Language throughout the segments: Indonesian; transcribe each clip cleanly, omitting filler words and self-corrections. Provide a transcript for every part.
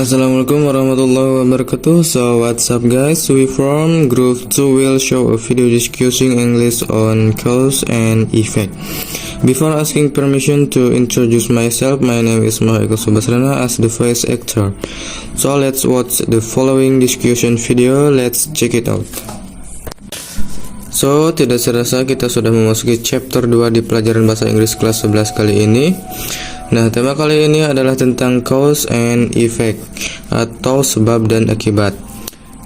Assalamualaikum warahmatullahi wabarakatuh. So what's up guys, we from group 2 will show a video discussing English on cause and effect. Before asking permission to introduce myself, my name is Maheka Subasrana as the voice actor. So let's watch the following discussion video, let's check it out. So tidak serasa kita sudah memasuki chapter 2 di pelajaran bahasa Inggris kelas 11 kali ini. Nah, tema kali ini adalah tentang cause and effect atau sebab dan akibat.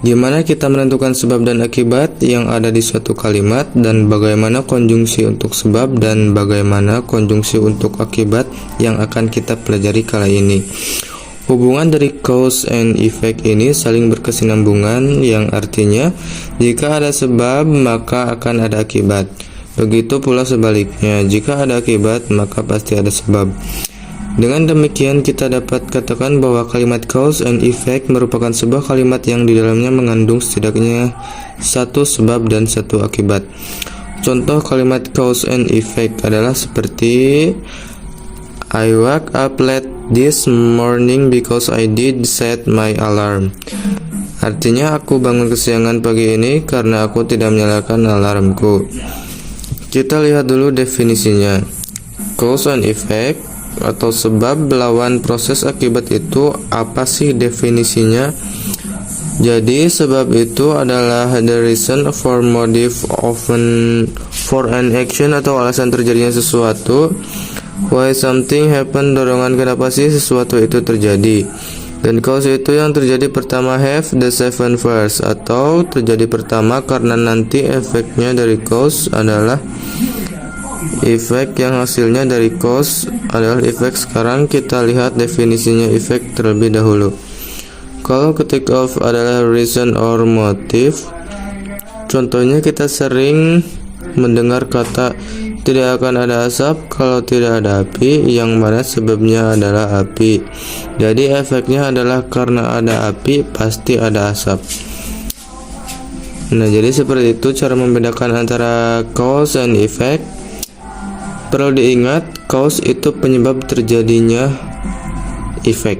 Gimana kita menentukan sebab dan akibat yang ada di suatu kalimat, dan bagaimana konjungsi untuk sebab dan bagaimana konjungsi untuk akibat yang akan kita pelajari kali ini. Hubungan dari cause and effect ini saling berkesinambungan, yang artinya jika ada sebab maka akan ada akibat. Begitu pula sebaliknya, jika ada akibat maka pasti ada sebab. Dengan demikian kita dapat katakan bahwa kalimat cause and effect merupakan sebuah kalimat yang di dalamnya mengandung setidaknya satu sebab dan satu akibat. Contoh kalimat cause and effect adalah seperti I woke up late this morning because I did set my alarm. Artinya aku bangun kesiangan pagi ini karena aku tidak menyalakan alarmku. Kita lihat dulu definisinya. Cause and effect atau sebab lawan proses akibat itu apa sih definisinya? Jadi sebab itu adalah the reason for motive for an action atau alasan terjadinya sesuatu. Why something happen, dorongan kenapa sih sesuatu itu terjadi. Dan cause itu yang terjadi pertama have the seven first, atau terjadi pertama karena nanti efeknya dari cause adalah efek yang hasilnya dari cause adalah efek. Sekarang kita lihat definisinya efek terlebih dahulu. Kalau ketik of adalah reason or motive, contohnya kita sering mendengar kata tidak akan ada asap kalau tidak ada api, yang mana sebabnya adalah api. Jadi efeknya adalah karena ada api pasti ada asap. Nah, jadi seperti itu cara membedakan antara cause and effect. Perlu diingat, cause itu penyebab terjadinya efek.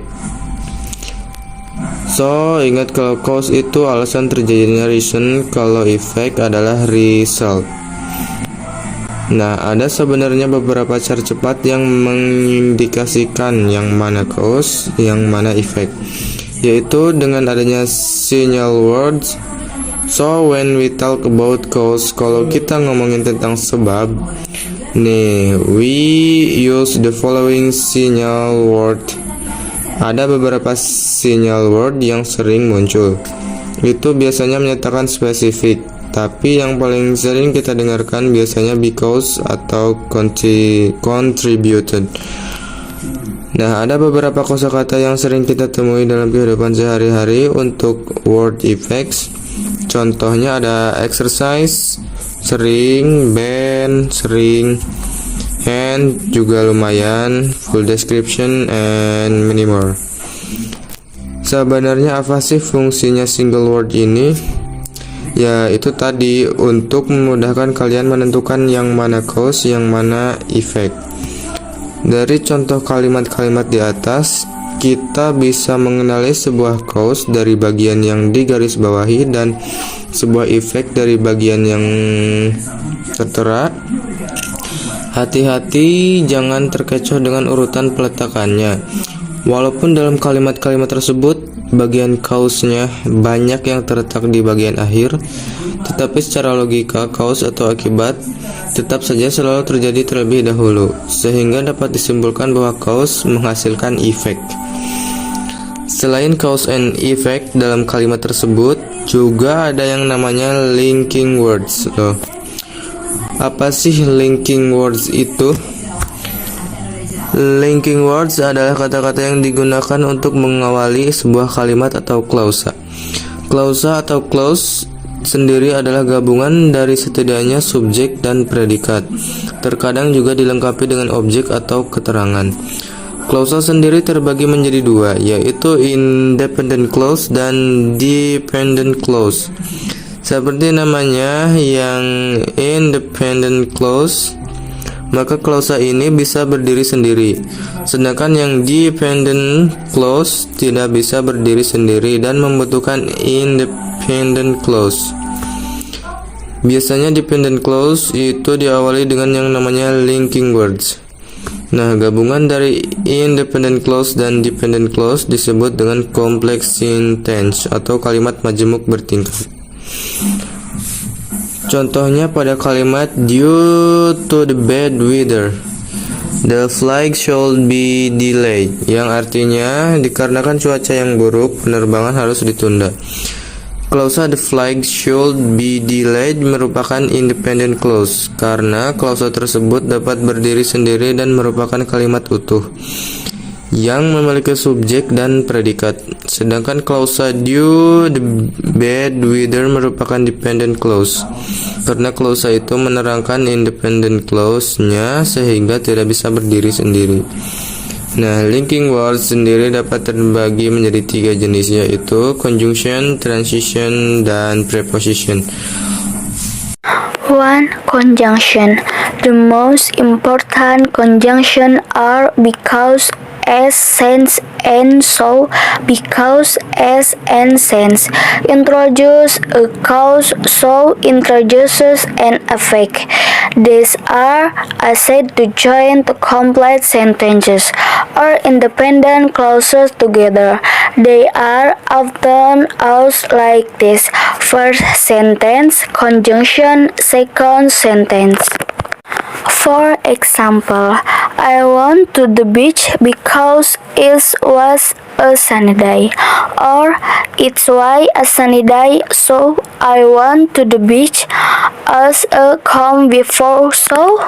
So, ingat kalau cause itu alasan terjadinya reason, kalau efek adalah result. Nah, ada sebenarnya beberapa cara cepat yang mengindikasikan yang mana cause, yang mana efek, yaitu dengan adanya signal words. So, when we talk about cause, kalau kita ngomongin tentang sebab, nih, we use the following signal word. Ada beberapa signal word yang sering muncul. Itu biasanya menyatakan spesifik, tapi yang paling sering kita dengarkan biasanya because atau contributed. Nah, ada beberapa kosakata yang sering kita temui dalam kehidupan sehari-hari untuk word effects. Contohnya ada exercise, sering, band, sering, and juga lumayan, full description, and many more. Sebenarnya apa sih fungsinya single word ini? Ya, itu tadi untuk memudahkan kalian menentukan yang mana cause, yang mana effect. Dari contoh kalimat-kalimat di atas, kita bisa mengenali sebuah cause dari bagian yang digarisbawahi dan sebuah efek dari bagian yang tertera. Hati-hati jangan terkecoh dengan urutan peletakannya. Walaupun dalam kalimat-kalimat tersebut bagian cause-nya banyak yang terletak di bagian akhir, tetapi secara logika cause atau akibat tetap saja selalu terjadi terlebih dahulu, sehingga dapat disimpulkan bahwa cause menghasilkan efek. Selain cause and effect dalam kalimat tersebut, juga ada yang namanya linking words loh. Apa sih linking words itu? Linking words adalah kata-kata yang digunakan untuk mengawali sebuah kalimat atau klausa. Klausa atau clause sendiri adalah gabungan dari setidaknya subjek dan predikat. Terkadang juga dilengkapi dengan objek atau keterangan. Klausa sendiri terbagi menjadi dua, yaitu independent clause dan dependent clause. Seperti namanya, yang independent clause maka klausa ini bisa berdiri sendiri. Sedangkan yang dependent clause tidak bisa berdiri sendiri dan membutuhkan independent clause. Biasanya dependent clause itu diawali dengan yang namanya linking words. Nah, gabungan dari independent clause dan dependent clause disebut dengan complex sentence atau kalimat majemuk bertingkat. Contohnya pada kalimat due to the bad weather, the flight should be delayed, yang artinya dikarenakan cuaca yang buruk, penerbangan harus ditunda. Klausa the flight should be delayed merupakan independent clause karena klausa tersebut dapat berdiri sendiri dan merupakan kalimat utuh yang memiliki subjek dan predikat. Sedangkan klausa due the bad weather merupakan dependent clause karena klausa itu menerangkan independent clause-nya sehingga tidak bisa berdiri sendiri. Nah, linking words sendiri dapat terbagi menjadi 3 jenis, yaitu conjunction, transition, dan preposition. 1. Conjunction. The most important conjunction are because, as, since, and so. Because, as, and since introduce a cause, so introduces an effect. These are said to join to complete sentences or independent clauses together. They are often used like this: first sentence, conjunction, second sentence. For example, I went to the beach because it was a sunny day, or it's why a sunny day, so I went to the beach as a calm before so.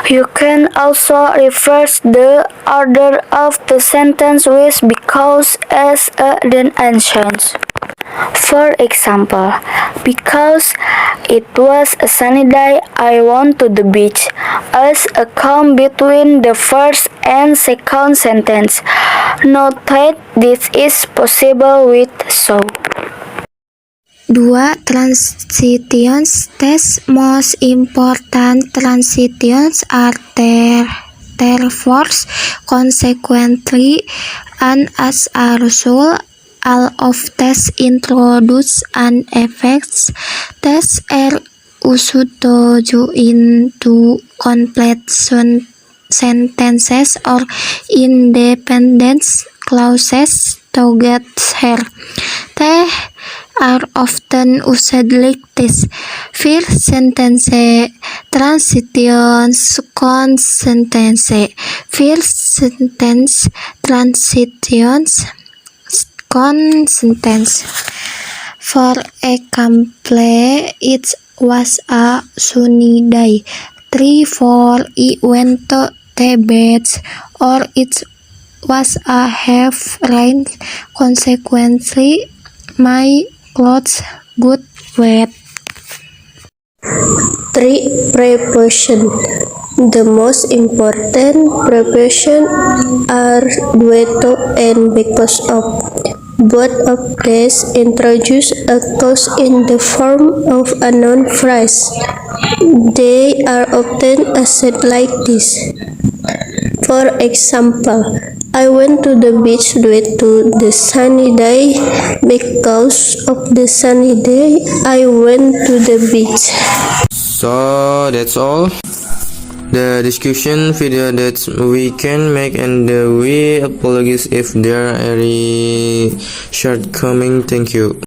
You can also reverse the order of the sentence with because, as, then answers. For example, because it was a sunny day, I went to the beach. As a comma between the first and second sentence. Note that this is possible with so. 2. Transitions test. Most important transitions are therefore, consequently, and as a result, all of tests introduce an effect. Tests are used to into complete sentences or independent clauses together. They are often used like this: first sentence, transition, second sentence, first sentence, transition, second sentence. For example, it was a sunny day. 3. 4. I went to the beach. Or it was a half rain. Consequently, my clothes got wet. 3. Preposition. The most important prepositions are due to and because of. Both of these introduce a clause in the form of a noun phrase. They are often said like this. For example, I went to the beach due to the sunny day. Because of the sunny day, I went to the beach. So that's all the discussion video that we can make, and we apologize if there are any shortcoming. Thank you.